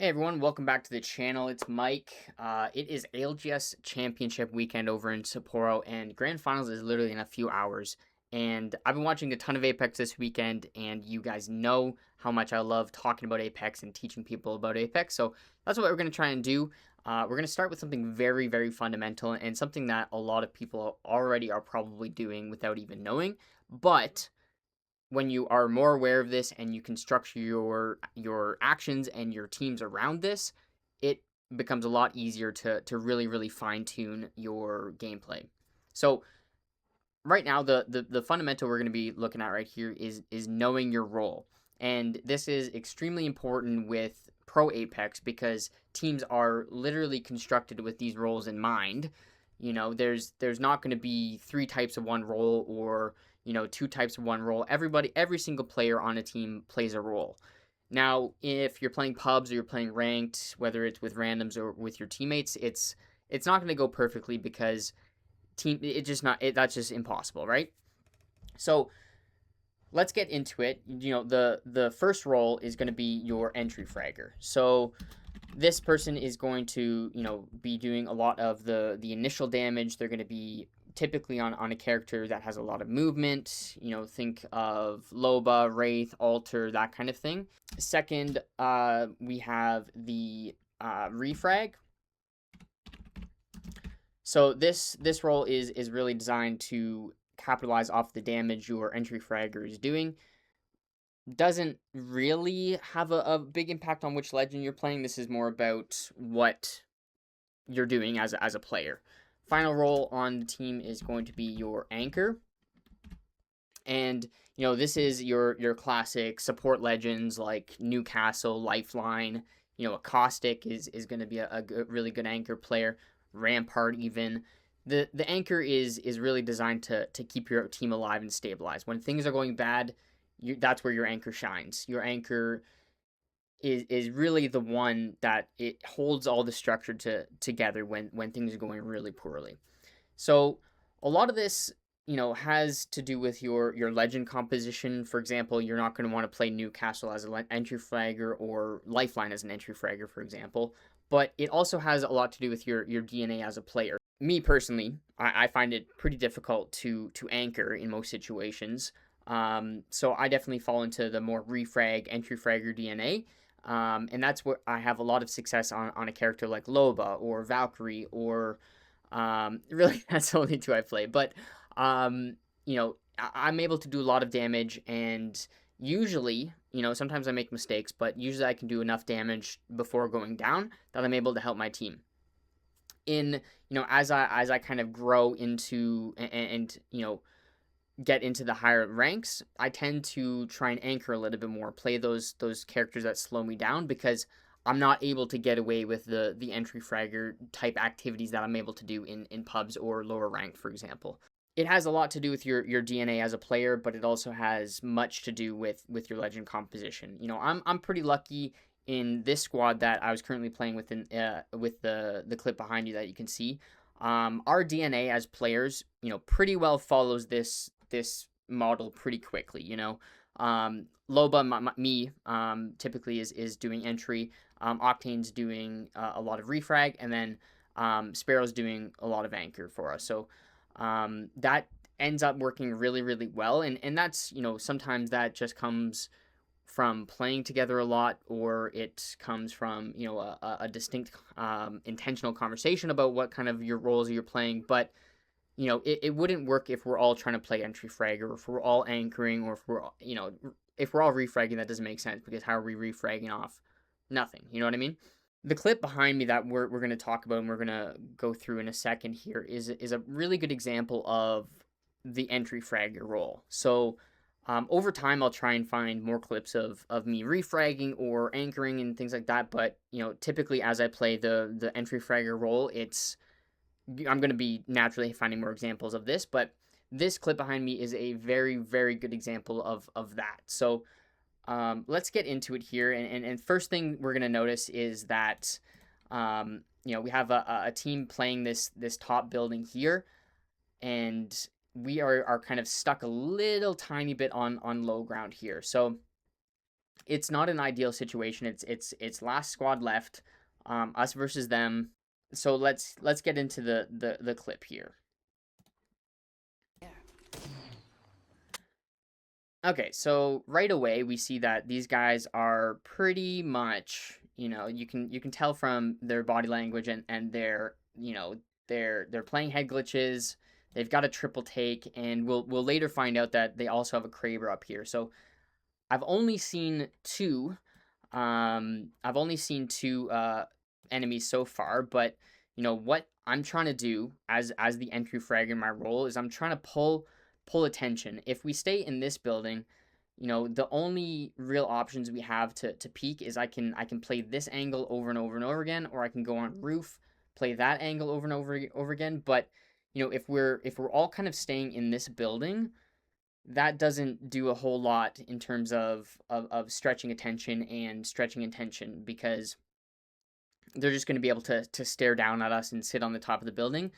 Hey everyone, welcome back to the channel. It's Mike. It is ALGS Championship weekend over in Sapporo, and Grand Finals is literally in a few hours. And I've been watching a ton of Apex this weekend, and you guys know how much I love talking about Apex and teaching people about Apex. So that's what we're going to try and do. We're going to start with something very, very fundamental and something that a lot of people already are probably doing without even knowing. But when you are more aware of this and you can structure your actions and your teams around this, it becomes a lot easier to really fine tune your gameplay. So right now, the fundamental we're going to be looking at right here is knowing your role, and this is extremely important with Pro Apex because teams are literally constructed with these roles in mind. There's not going to be three types of one role or two types of one role. Every single player on a team plays a role. Now, if you're playing pubs or you're playing ranked, whether it's with randoms or with your teammates, it's not going to go perfectly because that's just impossible, right? So let's get into it. The first role is going to be your entry fragger. So this person is going to be doing a lot of the initial damage. They're going to be typically on a character that has a lot of movement. Think of Loba, Wraith, Alter, that kind of thing. Second, we have the refrag. So this role is really designed to capitalize off the damage your entry fragger is doing. Doesn't really have a big impact on which legend you're playing. This is more about what you're doing as a player. Final role on the team is going to be your anchor. And this is your classic support legends like Newcastle, Lifeline. A Caustic is going to be a really good anchor player. Rampart even. The anchor is really designed to keep your team alive and stabilized. When things are going bad, that's where your anchor shines. Your anchor is really the one that it holds all the structure together when things are going really poorly. So a lot of this has to do with your legend composition. For example, you're not going to want to play Newcastle as an entry fragger or Lifeline as an entry fragger, for example. But it also has a lot to do with your DNA as a player. Me personally, I find it pretty difficult to anchor in most situations. So I definitely fall into the more refrag, entry fragger DNA. And that's where I have a lot of success on a character like Loba or Valkyrie or really that's the only two I play. But um, I'm able to do a lot of damage, and usually, sometimes I make mistakes, but usually I can do enough damage before going down that I'm able to help my team. As I kind of grow into and get into the higher ranks, I tend to try and anchor a little bit more, play those characters that slow me down because I'm not able to get away with the entry fragger type activities that I'm able to do in pubs or lower rank, for example. It has a lot to do with your DNA as a player, but it also has much to do with your legend composition. I'm pretty lucky in this squad that I was currently playing with the clip behind you that you can see. Our DNA as players, pretty well follows this model pretty quickly. Loba, me, typically is doing entry. Octane's doing a lot of refrag, and then Sparrow's doing a lot of anchor for us. So that ends up working really well, and that's sometimes that just comes from playing together a lot, or it comes from a distinct intentional conversation about what kind of your roles you're playing. But it wouldn't work if we're all trying to play entry frag, or if we're all anchoring, or if we're all refragging. That doesn't make sense because how are we refragging off nothing? You know what I mean? The clip behind me that we're going to talk about and we're going to go through in a second here is a really good example of the entry fragger role. So over time, I'll try and find more clips of me refragging or anchoring and things like that. But typically as I play the entry fragger role, I'm going to be naturally finding more examples of this. But this clip behind me is a very good example of that. So let's get into it here. And first thing we're going to notice is that we have a team playing this top building here, and we are kind of stuck a little tiny bit on low ground here. So it's not an ideal situation. It's last squad left, us versus them. So let's get into the clip here. Okay, so right away we see that these guys are pretty much, you can tell from their body language and their, they're playing head glitches. They've got a triple take, and we'll later find out that they also have a Kraber up here. So I've only seen two. Enemies so far, but what I'm trying to do as the entry frag in my role is I'm trying to pull attention. If we stay in this building, the only real options we have to peek is I can play this angle over and over and over again, or I can go on roof, play that angle over and over again. But if we're all kind of staying in this building, that doesn't do a whole lot in terms of stretching attention and stretching intention, because they're just going to be able to stare down at us and sit on the top of the building.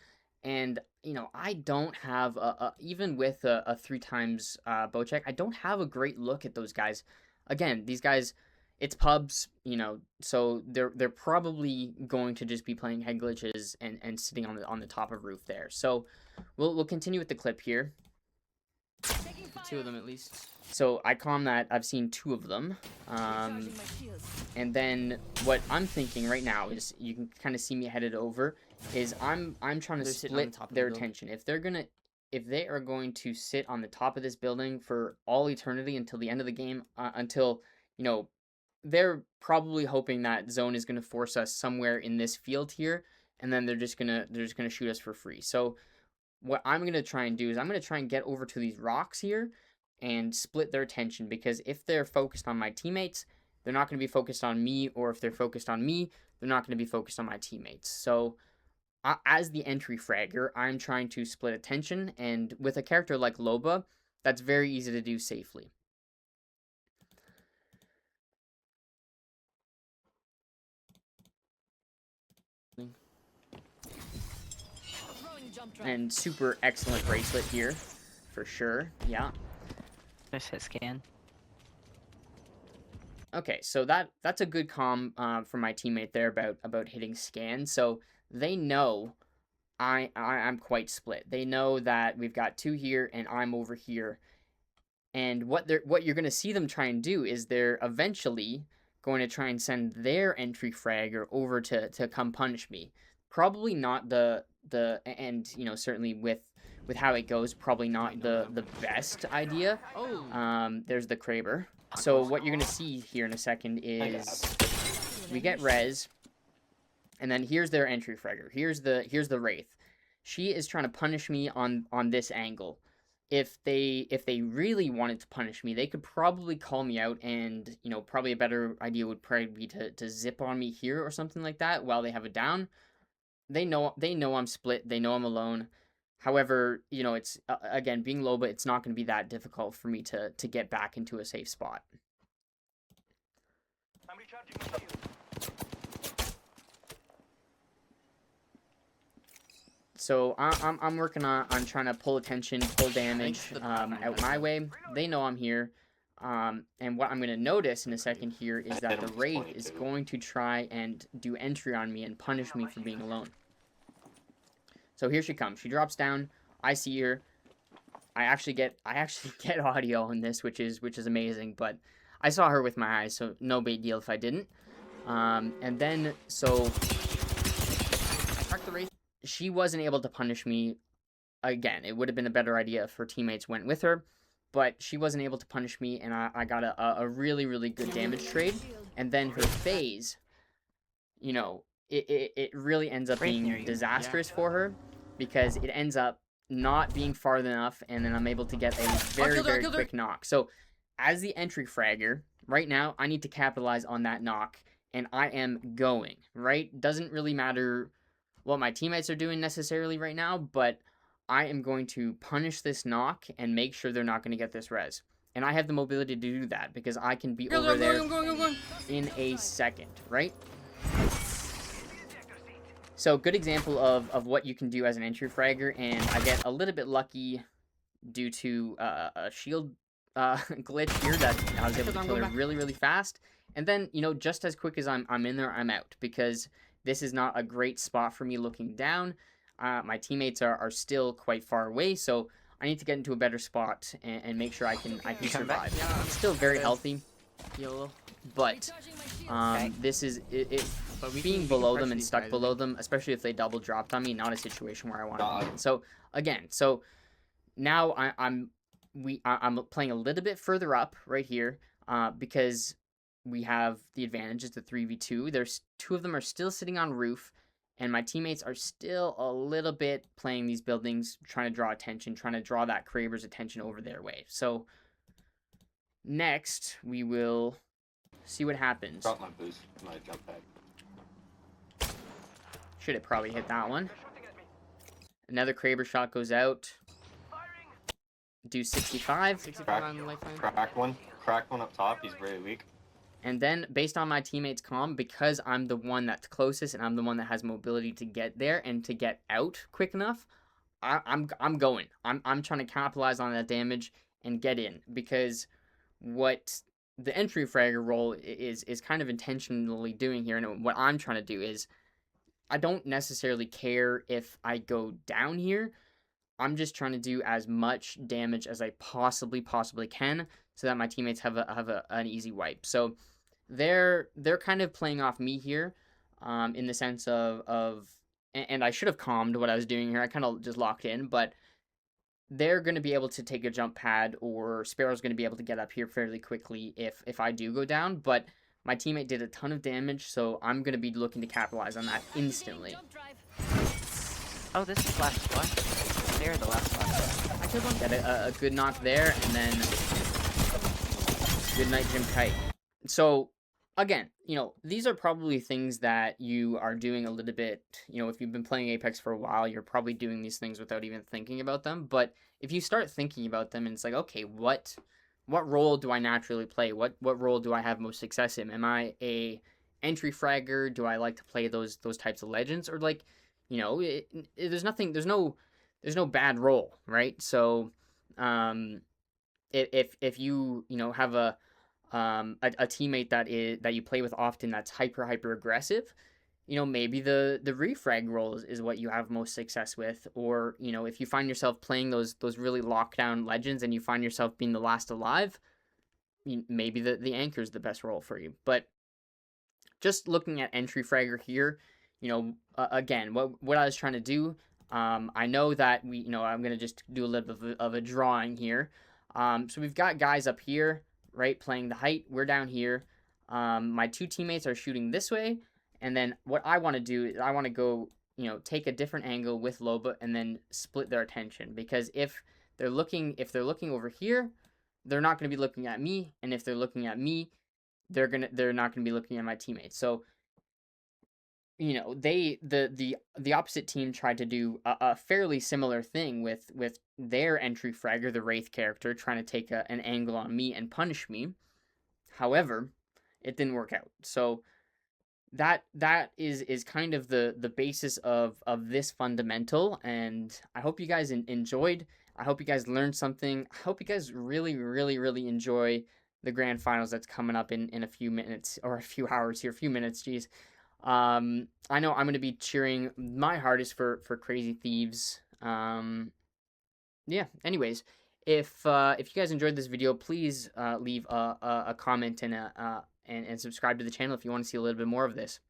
And I don't have even with a 3 times bow check, I don't have a great look at those guys. Again, these guys, it's pubs, so they're probably going to just be playing head glitches and sitting on the top of roof there. So we'll continue with the clip here. 2 of them at least. So I calm that I've seen 2 of them. And then what I'm thinking right now is, you can kind of see me headed over, is I'm trying to split their attention. If they are going to sit on the top of this building for all eternity until the end of the game, until they're probably hoping that zone is going to force us somewhere in this field here, and then they're just gonna shoot us for free. So what I'm going to try and do is I'm going to try and get over to these rocks here and split their attention, because if they're focused on my teammates, they're not going to be focused on me, or if they're focused on me, they're not going to be focused on my teammates. So as the entry fragger, I'm trying to split attention, and with a character like Loba, that's very easy to do safely. And super excellent bracelet here, for sure. Yeah. Nice hit scan. Okay, so that's a good comm from my teammate there about hitting scan. So they know I'm quite split. They know that we've got 2 here and I'm over here. And what you're gonna see them try and do is they're eventually going to try and send their entry fragger over to come punish me. Probably not and certainly with how it goes, probably not the best idea. There's the Kraber. So what you're gonna see here in a second is we get res, and then here's their entry fragger. Here's the Wraith. She is trying to punish me on this angle. If they really wanted to punish me, they could probably call me out, and probably a better idea would probably be to zip on me here or something like that while they have it down. They know I'm split. They know I'm alone. However, it's again, being Loba, it's not going to be that difficult for me to get back into a safe spot. I'm recharging my shield. So I'm working on trying to pull attention, pull damage out my way. They know I'm here. And what I'm going to notice in a second here is that the Wraith is going to try and do entry on me and punish me for being alone. So here she comes. She drops down. I see her. I actually get audio on this, which is amazing. But I saw her with my eyes, so no big deal if I didn't. And then so I tracked the Wraith. She wasn't able to punish me. Again, it would have been a better idea if her teammates went with her, but she wasn't able to punish me, and I got a really, really good damage trade. And then her phase, it really ends up being disastrous for her, because it ends up not being far enough, and then I'm able to get a very quick knock. So as the entry fragger, right now, I need to capitalize on that knock, and I am going, right? Doesn't really matter what my teammates are doing necessarily right now, but I am going to punish this knock and make sure they're not going to get this res. And I have the mobility to do that, because I can be over there in a second, right? So good example of what you can do as an entry fragger, and I get a little bit lucky due to a shield glitch here that I was able to kill her really, really fast. And then, just as quick as I'm in there, I'm out because this is not a great spot for me looking down. My teammates are still quite far away, so I need to get into a better spot and make sure I can survive. Yeah, It's still very good. healthy, Heal. but Okay. this is it But we being can below pressure them and these stuck guys, I below think. them, especially if they double dropped on me, not a situation where I want to be in. So again, now I'm playing a little bit further up right here, because we have the advantage. It's a 3v2. There's two of them are still sitting on roof, and my teammates are still a little bit playing these buildings, trying to draw attention, trying to draw that Kraber's attention over their way. So next we will see what happens. Drop my boost, my jump pad. Should have probably hit that one. Another Kraber shot goes out. Do 65. 65 on lifeline. Crack one up top. He's very weak. And then, based on my teammates' comm, because I'm the one that's closest and I'm the one that has mobility to get there and to get out quick enough, I'm going. I'm trying to capitalize on that damage and get in, because what the entry fragger role is kind of intentionally doing here, and what I'm trying to do is I don't necessarily care if I go down here. I'm just trying to do as much damage as I possibly can, so that my teammates have an easy wipe. So they're kind of playing off me here, in the sense and I should have calmed what I was doing here. I kind of just locked in, but they're going to be able to take a jump pad, or Sparrow's going to be able to get up here fairly quickly if I do go down. But my teammate did a ton of damage, so I'm going to be looking to capitalize on that instantly. Oh, this is last one. They're the last one. I could get a good knock there, and then good night, Jim Kite. So again, these are probably things that you are doing a little bit. If you've been playing Apex for a while, you're probably doing these things without even thinking about them. But if you start thinking about them, and it's like, okay, what role do I naturally play? What role do I have most success in? Am I a entry fragger? Do I like to play those types of legends? Or like, there's no bad role, right? So if you have a teammate that you play with often, that's hyper aggressive, maybe the refrag role is what you have most success with. Or if you find yourself playing those really lockdown legends and you find yourself being the last alive, maybe the anchor is the best role for you. But just looking at entry fragger here, again, what I was trying to do, I know that I'm gonna just do a little bit of a drawing here. So we've got guys up here, right, playing the height. We're down here. My two teammates are shooting this way, and then what I want to do is I want to go, take a different angle with Loba and then split their attention. Because if they're looking over here, they're not going to be looking at me, and if they're looking at me, they're not going to be looking at my teammates. So the opposite team tried to do a fairly similar thing with their entry fragger, the Wraith character, trying to take an angle on me and punish me. However, it didn't work out. So that is kind of the basis of this fundamental, and I hope you guys enjoyed. I hope you guys learned something. I hope you guys really enjoy the grand finals that's coming up in a few minutes, or a few hours here, a few minutes, geez. I know I'm going to be cheering my hardest for Crazy Thieves. Yeah, anyways, if you guys enjoyed this video, please leave a comment and subscribe to the channel if you want to see a little bit more of this.